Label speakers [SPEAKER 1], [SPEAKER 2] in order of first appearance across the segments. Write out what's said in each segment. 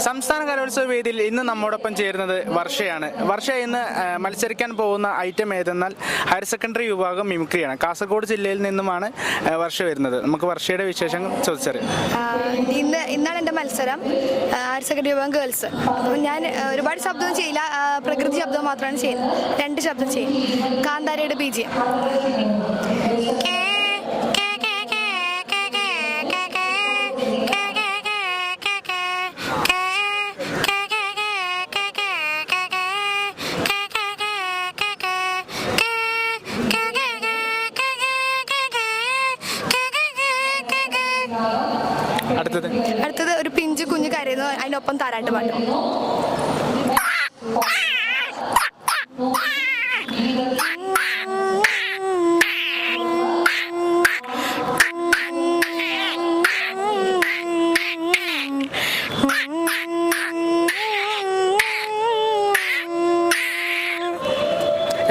[SPEAKER 1] സംസ്ഥാന കലോത്സവ വേദിയിൽ ഇന്ന് നമ്മോടൊപ്പം ചേരുന്നത് വർഷയാണ്. വർഷ ഇന്ന് മത്സരിക്കാൻ പോകുന്ന ഐറ്റം ഏതെന്നാൽ ഹയർ സെക്കൻഡറി വിഭാഗം മിമിക്രിയാണ്. കാസർഗോഡ് ജില്ലയിൽ നിന്നുമാണ് വർഷ വരുന്നത്. നമുക്ക് വർഷയുടെ വിശേഷങ്ങൾ ചോദിച്ചറിയാം.
[SPEAKER 2] ഇന്നാണ് എൻ്റെ മത്സരം, ഹയർ സെക്കൻഡറി വിഭാഗം ഗേൾസ്. ഞാൻ ഒരുപാട് ശബ്ദം ചെയ്യില്ല, പ്രകൃതി ശബ്ദം മാത്രമാണ് ചെയ്യുന്നത്. 2 ശബ്ദം ചെയ്യും. കാന്താരയുടെ ബീജിയം. അടുത്തത് ഒരു പിഞ്ചു കുഞ്ഞു കരയുന്നു, അതിനൊപ്പം താരാട്ട് പാട്ടും.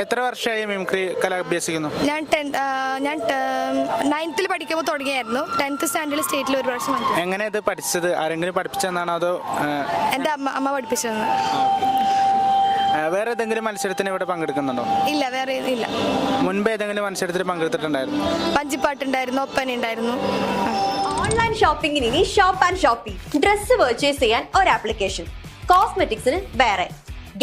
[SPEAKER 1] എത്ര വർഷമായി മിമിക്രി കല അഭ്യസിക്കുന്നു?
[SPEAKER 2] ഞാൻ 9th പഠിക്കുമ്പോൾ തുടങ്ങിയായിരുന്നു. 10th സ്റ്റാൻഡേർഡ് സ്റ്റേറ്റിൽ ഒരു വർഷം.
[SPEAKER 1] എങ്ങനെ ഇത് പഠിച്ചത്? ആരെങ്കിലും പഠിപ്പിച്ചെന്നാണോ അതോ?
[SPEAKER 2] എൻ്റെ അമ്മ പഠിപ്പിച്ചതെന്ന്.
[SPEAKER 1] വേറെ ഏതെങ്കിലും മത്സരത്തിന് ഇവിടെ പങ്കെടുക്കുന്നുണ്ടോ?
[SPEAKER 2] ഇല്ല, വേറെ ഇല്ല.
[SPEAKER 1] മുൻപ് ഏതെങ്കിലും മത്സരത്തിൽ പങ്കെടുത്തിട്ടുണ്ടായിരുന്നു?
[SPEAKER 2] പഞ്ചിപ്പാട്ടുണ്ടായിരുന്നു, ഒപ്പന ഉണ്ടായിരുന്നു.
[SPEAKER 3] ഓൺലൈൻ ഷോപ്പിംഗിന് ഇനി shop and Shopee. Dress purchase ചെയ്യാൻ ഒരു ആപ്ലിക്കേഷൻ, കോസ്മെറ്റിക്സിന് വേറെ,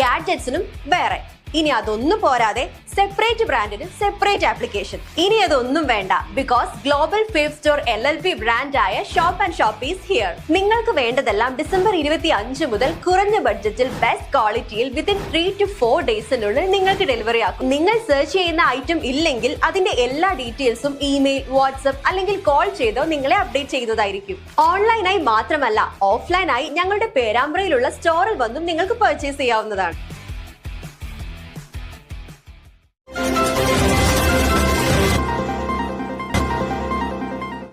[SPEAKER 3] ഗാഡ്ജറ്റ്സിനും വേറെ. ഇനി അതൊന്നും പോരാതെ സെപ്പറേറ്റ് ബ്രാൻഡിന് സെപ്പറേറ്റ് ആപ്ലിക്കേഷൻ. ഇനി അതൊന്നും വേണ്ട, because global fave store LLP ബ്രാൻഡായ shop and shoppy is here. നിങ്ങൾക്ക് വേണ്ടതെല്ലാം ഡിസംബർ 25 മുതൽ കുറഞ്ഞ ബഡ്ജറ്റിൽ ബെസ്റ്റ് ക്വാളിറ്റിയിൽ വിത്തിൻ 3 to 4 ഡേയ്സിനുള്ളിൽ നിങ്ങൾക്ക് ഡെലിവറി ആക്കും. നിങ്ങൾ സെർച്ച് ചെയ്യുന്ന ഐറ്റം ഇല്ലെങ്കിൽ അതിന്റെ എല്ലാ ഡീറ്റെയിൽസും ഇമെയിൽ, വാട്സ്ആപ്പ് അല്ലെങ്കിൽ കോൾ ചെയ്തോ നിങ്ങളെ അപ്ഡേറ്റ് ചെയ്യുന്നതായിരിക്കും. ഓൺലൈനായി മാത്രമല്ല, ഓഫ്ലൈനായി ഞങ്ങളുടെ പേരാമ്പ്രയിലുള്ള സ്റ്റോറിൽ വന്നും നിങ്ങൾക്ക് പർച്ചേസ് ചെയ്യാവുന്നതാണ്.